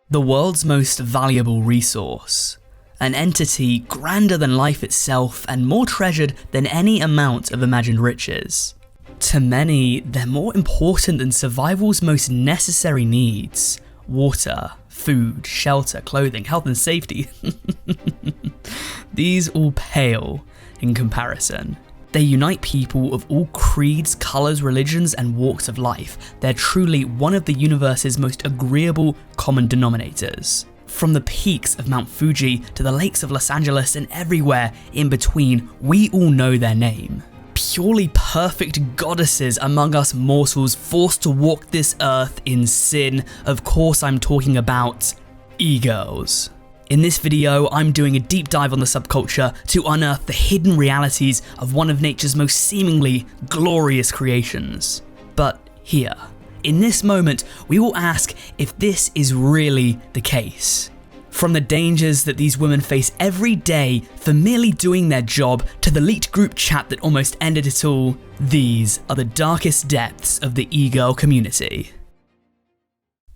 The world's most valuable resource. An entity grander than life itself and more treasured than any amount of imagined riches. To many, they're more important than survival's most necessary needs. Water, food, shelter, clothing, health and safety. These all pale in comparison. They unite people of all creeds, colours, religions and walks of life. They're truly one of the universe's most agreeable common denominators. From the peaks of Mount Fuji to the lakes of Los Angeles and everywhere in between, we all know their name. Purely perfect goddesses among us mortals forced to walk this earth in sin. Of course I'm talking about E-Girls. In this video, I'm doing a deep dive on the subculture to unearth the hidden realities of one of nature's most seemingly glorious creations. But here, in this moment, we will ask if this is really the case. From the dangers that these women face every day for merely doing their job to the leaked group chat that almost ended it all, these are the darkest depths of the E-Girl community.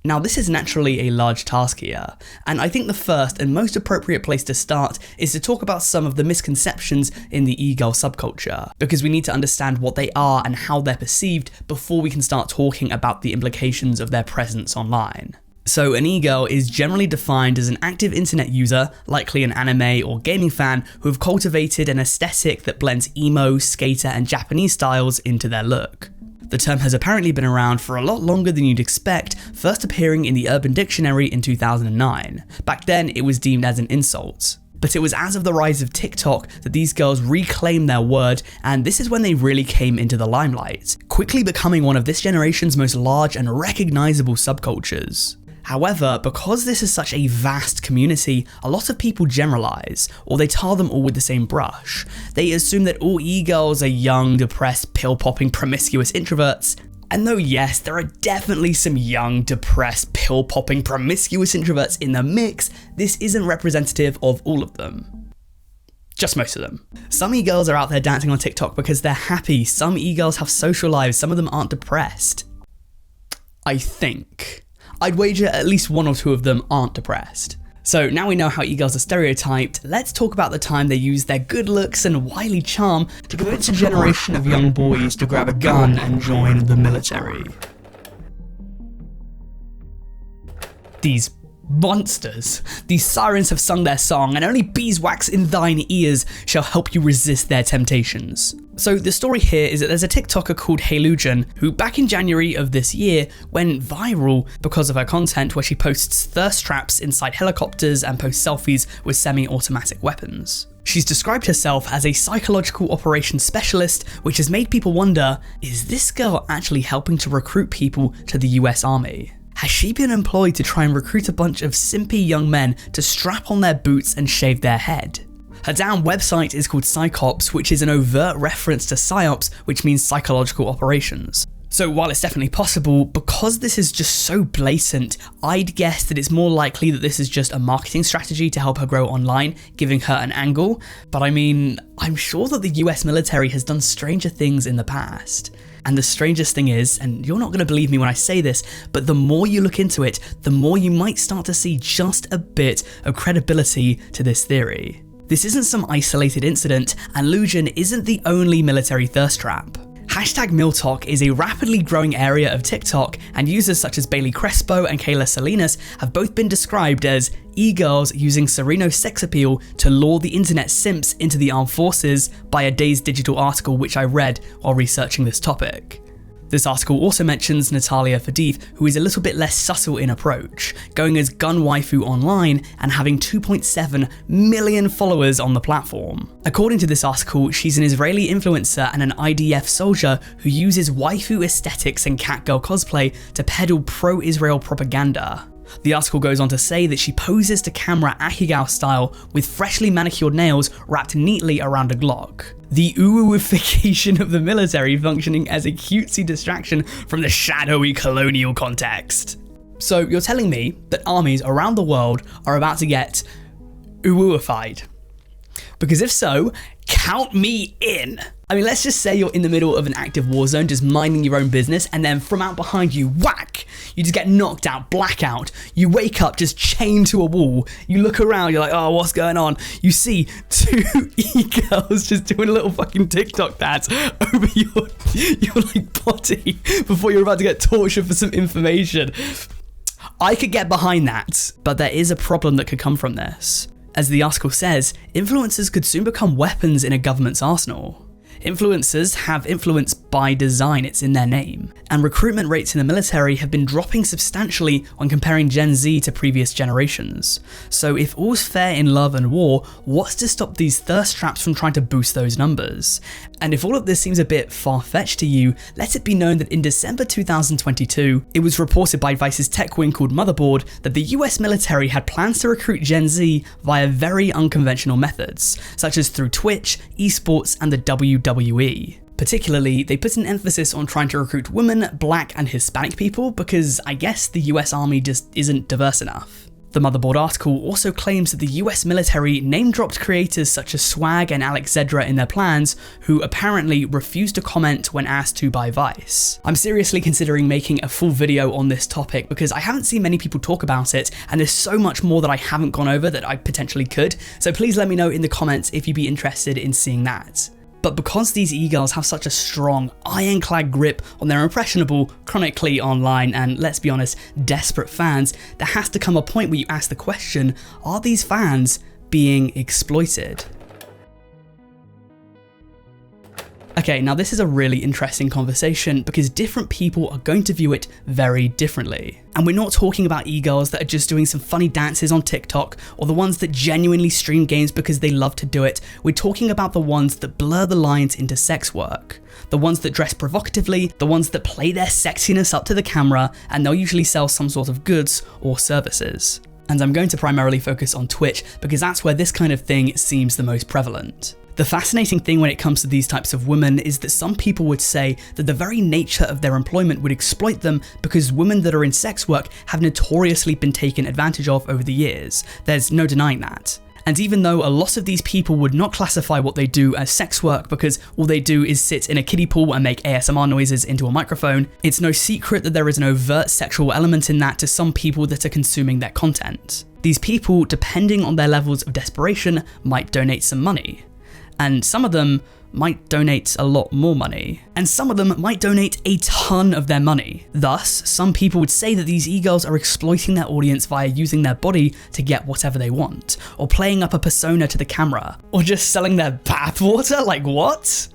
Now this is naturally a large task here, and I think the first and most appropriate place to start is to talk about some of the misconceptions in the E-Girl subculture, because we need to understand what they are and how they're perceived before we can start talking about the implications of their presence online. So an E-Girl is generally defined as an active internet user, likely an anime or gaming fan, who have cultivated an aesthetic that blends emo, skater and Japanese styles into their look. The term has apparently been around for a lot longer than you'd expect, first appearing in the Urban Dictionary in 2009. Back then, it was deemed as an insult. But it was as of the rise of TikTok that these girls reclaimed their word, and this is when they really came into the limelight, quickly becoming one of this generation's most large and recognizable subcultures. However, because this is such a vast community, a lot of people generalize, or they tar them all with the same brush. They assume that all E-Girls are young, depressed, pill-popping, promiscuous introverts. And though yes, there are definitely some young, depressed, pill-popping, promiscuous introverts in the mix, this isn't representative of all of them. Just most of them. Some E-Girls are out there dancing on TikTok because they're happy, some E-Girls have social lives, some of them aren't depressed. I think. I'd wager at least one or two of them aren't depressed. So now we know how E-Girls are stereotyped, let's talk about the time they used their good looks and wily charm to convince a generation of young boys to grab a gun and join the military. These monsters. These sirens have sung their song, and only beeswax in thine ears shall help you resist their temptations. So the story here is that there's a TikToker called Heylugen who back in January of this year went viral because of her content where she posts thirst traps inside helicopters and posts selfies with semi-automatic weapons. She's described herself as a psychological operations specialist, which has made people wonder, is this girl actually helping to recruit people to the US Army? Has she been employed to try and recruit a bunch of simpy young men to strap on their boots and shave their head? Her damn website is called Psychops, which is an overt reference to PsyOps, which means psychological operations. So while it's definitely possible, because this is just so blatant, I'd guess that it's more likely that this is just a marketing strategy to help her grow online, giving her an angle. But I mean, I'm sure that the US military has done stranger things in the past. And the strangest thing is, and you're not going to believe me when I say this, but the more you look into it, the more you might start to see just a bit of credibility to this theory. This isn't some isolated incident, and Lujan isn't the only military thirst trap. #MilTok is a rapidly growing area of TikTok, and users such as Bailey Crespo and Kayla Salinas have both been described as E-Girls using Sereno's sex appeal to lure the internet simps into the armed forces by a Dazed Digital article which I read while researching this topic. This article also mentions Natalia Fadif, who is a little bit less subtle in approach, going as gun waifu online and having 2.7 million followers on the platform. According to this article, she's an Israeli influencer and an IDF soldier who uses waifu aesthetics and catgirl cosplay to peddle pro-Israel propaganda. The article goes on to say that she poses to camera Akigao style with freshly manicured nails wrapped neatly around a Glock. The Uwu-ification of the military functioning as a cutesy distraction from the shadowy colonial context. So you're telling me that armies around the world are about to get Uwu-ified? Because if so, count me in! I mean, let's just say you're in the middle of an active war zone, just minding your own business, and then from out behind you, whack! You just get knocked out, blackout. You wake up just chained to a wall. You look around, you're like, oh, what's going on? You see two e-girls just doing a little fucking TikTok dance over your like body before you're about to get tortured for some information. I could get behind that, but there is a problem that could come from this. As the article says, influencers could soon become weapons in a government's arsenal. Influencers have influence by design, it's in their name, and recruitment rates in the military have been dropping substantially when comparing Gen Z to previous generations. So if all's fair in love and war, what's to stop these thirst traps from trying to boost those numbers? And if all of this seems a bit far-fetched to you, let it be known that in December 2022, it was reported by Vice's tech wing called Motherboard that the US military had plans to recruit Gen Z via very unconventional methods, such as through Twitch, esports, and the WWE. Particularly, they put an emphasis on trying to recruit women, black, and Hispanic people because I guess the US Army just isn't diverse enough. The Motherboard article also claims that the US military name-dropped creators such as Swag and Alex Zedra in their plans, who apparently refused to comment when asked to by Vice. I'm seriously considering making a full video on this topic because I haven't seen many people talk about it, and there's so much more that I haven't gone over that I potentially could, so please let me know in the comments if you'd be interested in seeing that. But because these e-girls have such a strong, ironclad grip on their impressionable, chronically online, and let's be honest, desperate fans, there has to come a point where you ask the question, are these fans being exploited? Okay, now this is a really interesting conversation because different people are going to view it very differently. And we're not talking about e-girls that are just doing some funny dances on TikTok or the ones that genuinely stream games because they love to do it. We're talking about the ones that blur the lines into sex work. The ones that dress provocatively, the ones that play their sexiness up to the camera, and they'll usually sell some sort of goods or services. And I'm going to primarily focus on Twitch because that's where this kind of thing seems the most prevalent. The fascinating thing when it comes to these types of women is that some people would say that the very nature of their employment would exploit them because women that are in sex work have notoriously been taken advantage of over the years. There's no denying that. And even though a lot of these people would not classify what they do as sex work because all they do is sit in a kiddie pool and make ASMR noises into a microphone, it's no secret that there is an overt sexual element in that to some people that are consuming their content. These people, depending on their levels of desperation, might donate some money. And some of them might donate a lot more money. And some of them might donate a ton of their money. Thus, some people would say that these e-girls are exploiting their audience via using their body to get whatever they want, or playing up a persona to the camera, or just selling their bathwater, like what?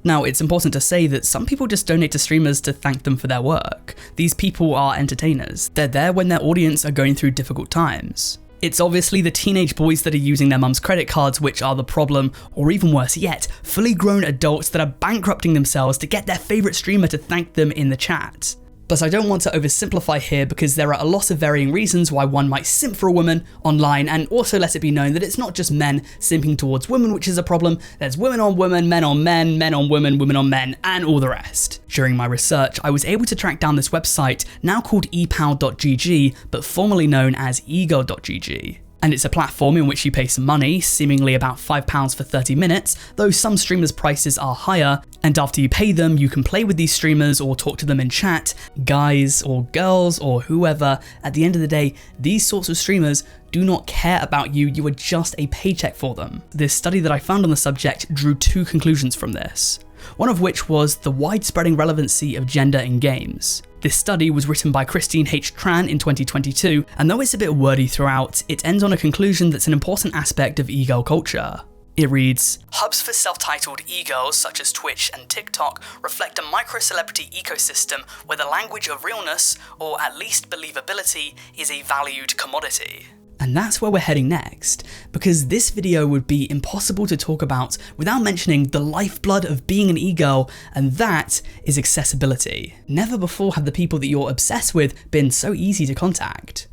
Now, it's important to say that some people just donate to streamers to thank them for their work. These people are entertainers. They're there when their audience are going through difficult times. It's obviously the teenage boys that are using their mum's credit cards which are the problem, or even worse yet, fully grown adults that are bankrupting themselves to get their favourite streamer to thank them in the chat. But I don't want to oversimplify here because there are a lot of varying reasons why one might simp for a woman online, and also let it be known that it's not just men simping towards women which is a problem, there's women on women, men on men, men on women, women on men, and all the rest. During my research, I was able to track down this website, now called epal.gg, but formerly known as egirl.gg. And it's a platform in which you pay some money, seemingly about £5 for 30 minutes, though some streamers' prices are higher, and after you pay them, you can play with these streamers or talk to them in chat, guys or girls or whoever. At the end of the day, these sorts of streamers do not care about you, you are just a paycheck for them. This study that I found on the subject drew two conclusions from this. One of which was the widespreading relevancy of gender in games. This study was written by Christine H. Tran in 2022, and though it's a bit wordy throughout, it ends on a conclusion that's an important aspect of e-girl culture. It reads, hubs for self-titled e-girls such as Twitch and TikTok reflect a micro-celebrity ecosystem where the language of realness, or at least believability, is a valued commodity. And that's where we're heading next, because this video would be impossible to talk about without mentioning the lifeblood of being an e-girl, and that is accessibility. Never before have the people that you're obsessed with been so easy to contact.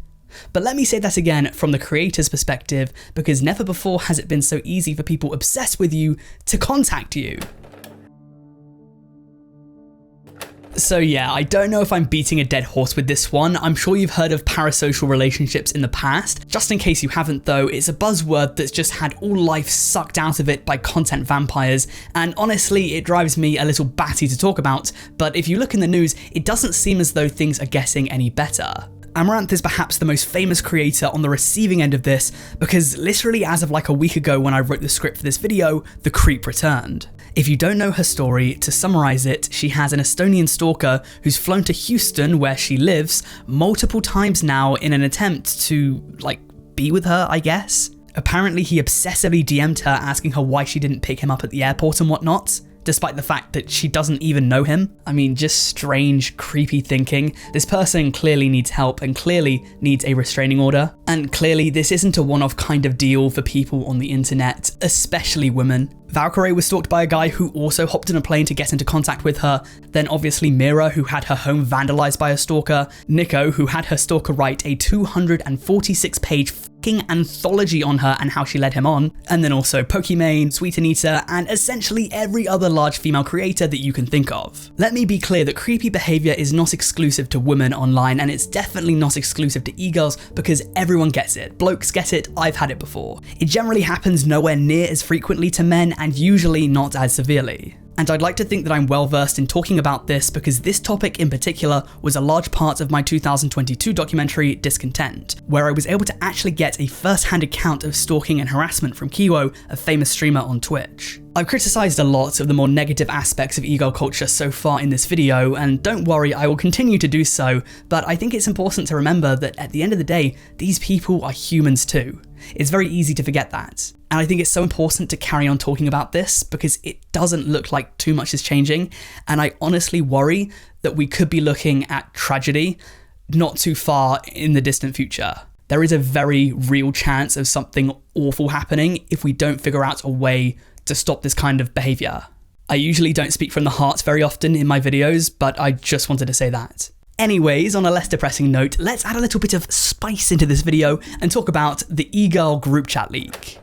But let me say that again from the creator's perspective, because never before has it been so easy for people obsessed with you to contact you. So yeah, I don't know if I'm beating a dead horse with this one. I'm sure you've heard of parasocial relationships in the past. Just in case you haven't though, it's a buzzword that's just had all life sucked out of it by content vampires, and honestly it drives me a little batty to talk about, but if you look in the news, it doesn't seem as though things are getting any better. Amaranth is perhaps the most famous creator on the receiving end of this, because literally as of like a week ago when I wrote the script for this video, the creep returned. If you don't know her story, to summarize it, she has an Estonian stalker who's flown to Houston, where she lives, multiple times now in an attempt to, like, be with her, I guess. Apparently he obsessively DM'd her asking her why she didn't pick him up at the airport and whatnot, despite the fact that she doesn't even know him. I mean, just strange, creepy thinking. This person clearly needs help and clearly needs a restraining order. And clearly this isn't a one-off kind of deal for people on the internet, especially women. Valkyrie was stalked by a guy who also hopped in a plane to get into contact with her, then obviously Mira, who had her home vandalized by a stalker, Nico, who had her stalker write a 246-page fucking anthology on her and how she led him on, and then also Pokimane, Sweet Anita, and essentially every other large female creator that you can think of. Let me be clear that creepy behaviour is not exclusive to women online, and it's definitely not exclusive to e-girls because everyone gets it. Blokes get it, I've had it before. It generally happens nowhere near as frequently to men, and usually not as severely. And I'd like to think that I'm well versed in talking about this because this topic in particular was a large part of my 2022 documentary Discontent, where I was able to actually get a first-hand account of stalking and harassment from Kiwo, a famous streamer on Twitch. I've criticised a lot of the more negative aspects of e-girl culture so far in this video, and don't worry, I will continue to do so, but I think it's important to remember that at the end of the day, these people are humans too. It's very easy to forget that. And I think it's so important to carry on talking about this because it doesn't look like too much is changing, and I honestly worry that we could be looking at tragedy not too far in the distant future. There is a very real chance of something awful happening if we don't figure out a way to stop this kind of behaviour. I usually don't speak from the heart very often in my videos, but I just wanted to say that. Anyways, on a less depressing note, let's add a little bit of spice into this video and talk about the e-girl group chat leak.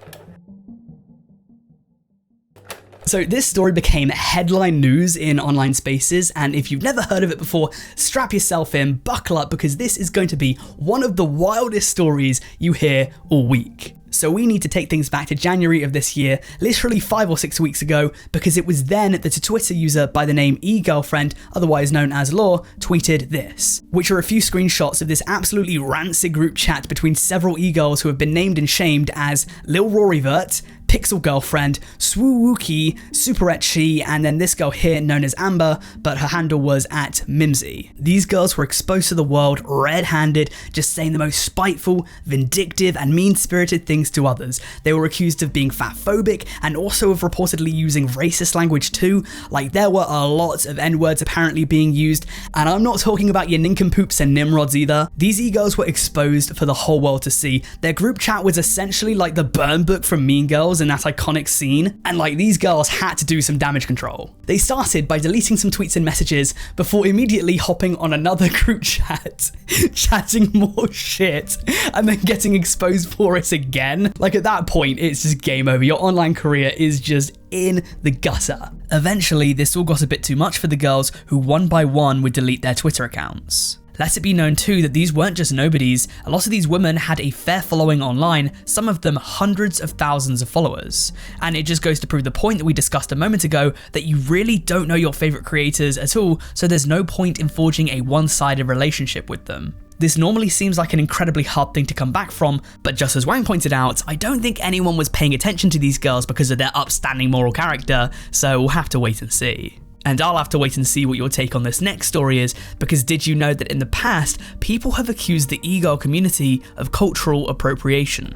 So this story became headline news in online spaces, and if you've never heard of it before, strap yourself in, buckle up, because this is going to be one of the wildest stories you hear all week. So we need to take things back to January of this year, literally 5 or 6 weeks ago, because it was then that a Twitter user by the name E-Girlfriend, otherwise known as Law, tweeted this, which are a few screenshots of this absolutely rancid group chat between several e-girls who have been named and shamed as Lil Roryvert, Pixel Girlfriend, Swoowookie, Super Etchy, and then this girl here known as Amber, but her handle was @Mimsy. These girls were exposed to the world red-handed, just saying the most spiteful, vindictive, and mean-spirited things to others. They were accused of being fatphobic and also of reportedly using racist language too. Like, there were a lot of N-words apparently being used, and I'm not talking about your nincompoops and nimrods either. These e-girls were exposed for the whole world to see. Their group chat was essentially like the burn book from Mean Girls in that iconic scene, and like, these girls had to do some damage control. They started by deleting some tweets and messages before immediately hopping on another group chat, chatting more shit, and then getting exposed for it again. Like, at that point, it's just game over. Your online career is just in the gutter. Eventually, this all got a bit too much for the girls, who one by one would delete their Twitter accounts. Let it be known too that these weren't just nobodies. A lot of these women had a fair following online, some of them hundreds of thousands of followers. And it just goes to prove the point that we discussed a moment ago, that you really don't know your favourite creators at all, so there's no point in forging a one-sided relationship with them. This normally seems like an incredibly hard thing to come back from, but just as Wang pointed out, I don't think anyone was paying attention to these girls because of their upstanding moral character, so we'll have to wait and see. And I'll have to wait and see what your take on this next story is, because did you know that in the past, people have accused the e-girl community of cultural appropriation?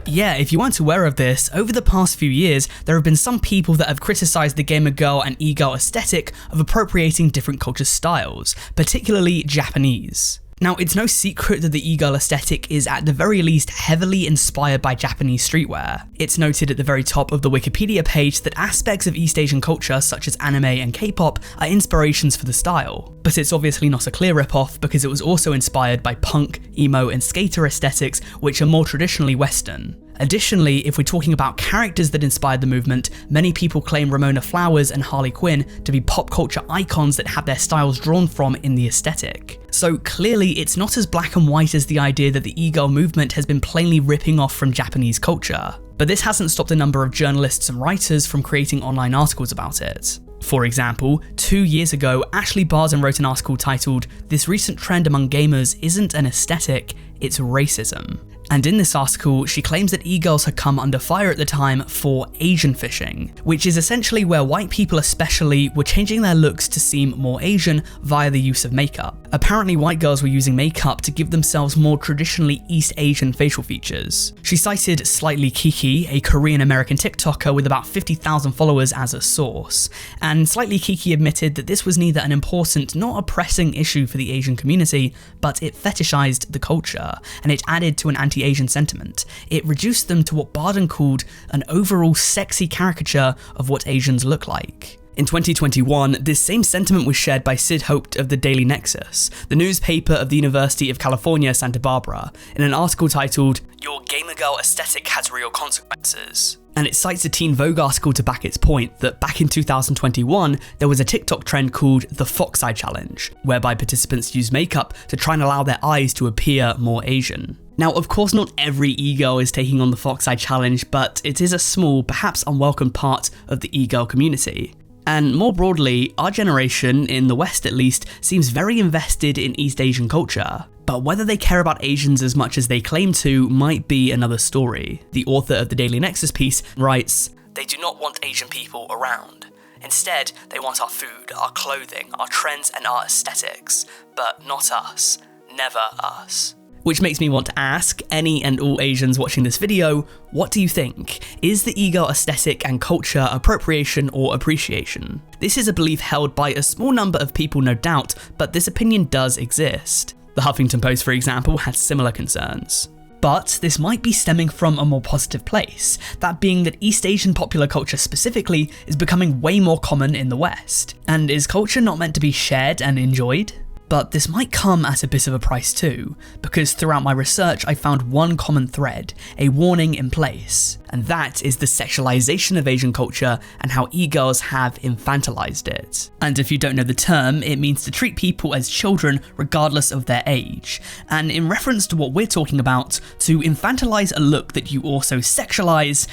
Yeah, if you weren't aware of this, over the past few years, there have been some people that have criticised the gamer girl and e-girl aesthetic of appropriating different culture styles, particularly Japanese. Now, it's no secret that the e-girl aesthetic is at the very least heavily inspired by Japanese streetwear. It's noted at the very top of the Wikipedia page that aspects of East Asian culture such as anime and K-pop are inspirations for the style. But it's obviously not a clear rip-off because it was also inspired by punk, emo and skater aesthetics, which are more traditionally Western. Additionally, if we're talking about characters that inspired the movement, many people claim Ramona Flowers and Harley Quinn to be pop culture icons that have their styles drawn from in the aesthetic. So clearly it's not as black and white as the idea that the e-girl movement has been plainly ripping off from Japanese culture. But this hasn't stopped a number of journalists and writers from creating online articles about it. For example, 2 years ago, Ashley Barton wrote an article titled, "This recent trend among gamers isn't an aesthetic, it's racism." And in this article, she claims that e-girls had come under fire at the time for Asian fishing, which is essentially where white people especially were changing their looks to seem more Asian via the use of makeup. Apparently white girls were using makeup to give themselves more traditionally East Asian facial features. She cited Slightly Kiki, a Korean American TikToker with about 50,000 followers, as a source, and Slightly Kiki admitted that this was neither an important nor a pressing issue for the Asian community, but it fetishized the culture, and it added to an anti-Asian sentiment. It reduced them to what Barton called an overall sexy caricature of what Asians look like. In 2021, this same sentiment was shared by Sid Hoped of the Daily Nexus, the newspaper of the University of California, Santa Barbara, in an article titled, "Your Gamer Girl Aesthetic Has Real Consequences." And it cites a Teen Vogue article to back its point that back in 2021, there was a TikTok trend called the Fox Eye Challenge, whereby participants use makeup to try and allow their eyes to appear more Asian. Now, of course, not every e-girl is taking on the Fox Eye Challenge, but it is a small, perhaps unwelcome part of the e-girl community. And more broadly, our generation, in the West at least, seems very invested in East Asian culture. But whether they care about Asians as much as they claim to might be another story. The author of the Daily Nexus piece writes, "They do not want Asian people around. Instead, they want our food, our clothing, our trends and our aesthetics. But not us. Never us." Which makes me want to ask any and all Asians watching this video, what do you think? Is the e-girl aesthetic and culture appropriation or appreciation? This is a belief held by a small number of people, no doubt, but this opinion does exist. The Huffington Post, for example, had similar concerns. But this might be stemming from a more positive place, that being that East Asian popular culture specifically is becoming way more common in the West. And is culture not meant to be shared and enjoyed? But this might come at a bit of a price too, because throughout my research I found one common thread, a warning in place, and that is the sexualization of Asian culture and how e-girls have infantilized it. And if you don't know the term, it means to treat people as children regardless of their age, and in reference to what we're talking about, to infantilize a look that you also sexualize.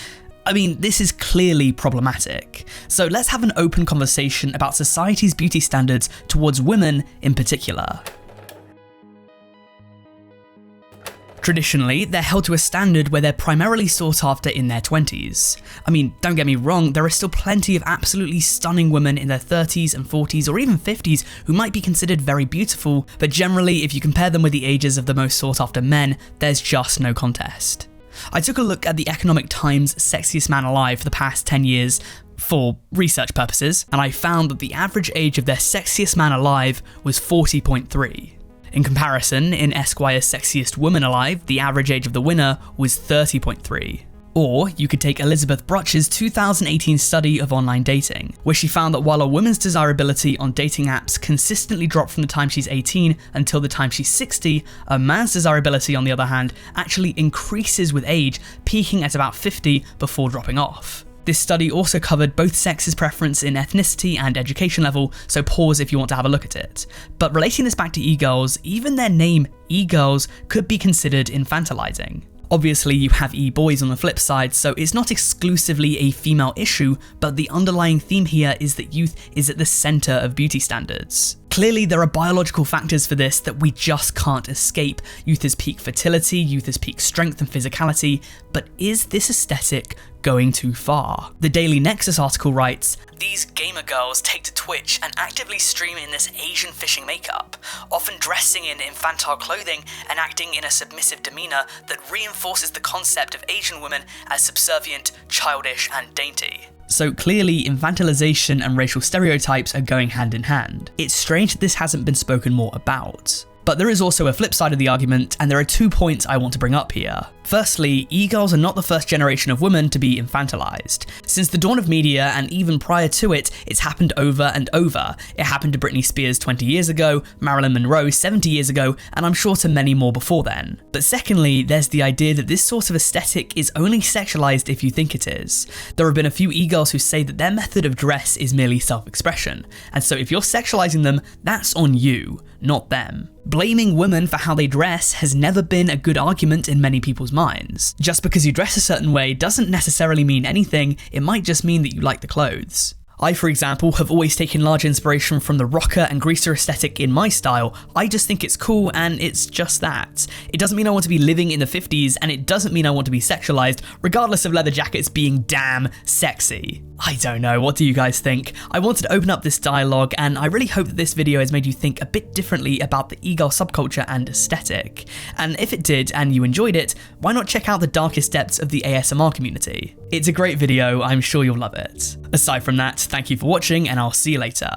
I mean, this is clearly problematic. So let's have an open conversation about society's beauty standards towards women in particular. Traditionally, they're held to a standard where they're primarily sought after in their 20s. I mean, don't get me wrong, there are still plenty of absolutely stunning women in their 30s and 40s or even 50s who might be considered very beautiful, but generally, if you compare them with the ages of the most sought after men, there's just no contest. I took a look at the Economic Times Sexiest Man Alive for the past 10 years for research purposes, and I found that the average age of their sexiest man alive was 40.3. In comparison, in Esquire's Sexiest Woman Alive, the average age of the winner was 30.3. Or you could take Elizabeth Brutch's 2018 study of online dating, where she found that while a woman's desirability on dating apps consistently dropped from the time she's 18 until the time she's 60, a man's desirability, on the other hand, actually increases with age, peaking at about 50 before dropping off. This study also covered both sexes' preference in ethnicity and education level, so pause if you want to have a look at it. But relating this back to e-girls, even their name, e-girls, could be considered infantilizing. Obviously, you have e-boys on the flip side, so it's not exclusively a female issue, but the underlying theme here is that youth is at the center of beauty standards. Clearly, there are biological factors for this that we just can't escape. Youth is peak fertility, youth is peak strength and physicality, but is this aesthetic going too far? The Daily Nexus article writes, "These gamer girls take to Twitch and actively stream in this Asian fishing makeup, often dressing in infantile clothing and acting in a submissive demeanor that reinforces the concept of Asian women as subservient, childish, and dainty." So clearly, infantilization and racial stereotypes are going hand in hand. It's strange that this hasn't been spoken more about. But there is also a flip side of the argument, and there are 2 points I want to bring up here. Firstly, e-girls are not the first generation of women to be infantilized. Since the dawn of media, and even prior to it, it's happened over and over. It happened to Britney Spears 20 years ago, Marilyn Monroe 70 years ago, and I'm sure to many more before then. But secondly, there's the idea that this sort of aesthetic is only sexualized if you think it is. There have been a few e-girls who say that their method of dress is merely self-expression, and so if you're sexualizing them, that's on you, not them. Blaming women for how they dress has never been a good argument in many people's minds. Just because you dress a certain way doesn't necessarily mean anything, it might just mean that you like the clothes. I, for example, have always taken large inspiration from the rocker and greaser aesthetic in my style. I just think it's cool, and it's just that. It doesn't mean I want to be living in the 50s, and it doesn't mean I want to be sexualized, regardless of leather jackets being damn sexy. I don't know, what do you guys think? I wanted to open up this dialogue, and I really hope that this video has made you think a bit differently about the e-girl subculture and aesthetic. And if it did, and you enjoyed it, why not check out the darkest depths of the ASMR community? It's a great video, I'm sure you'll love it. Aside from that, thank you for watching, and I'll see you later.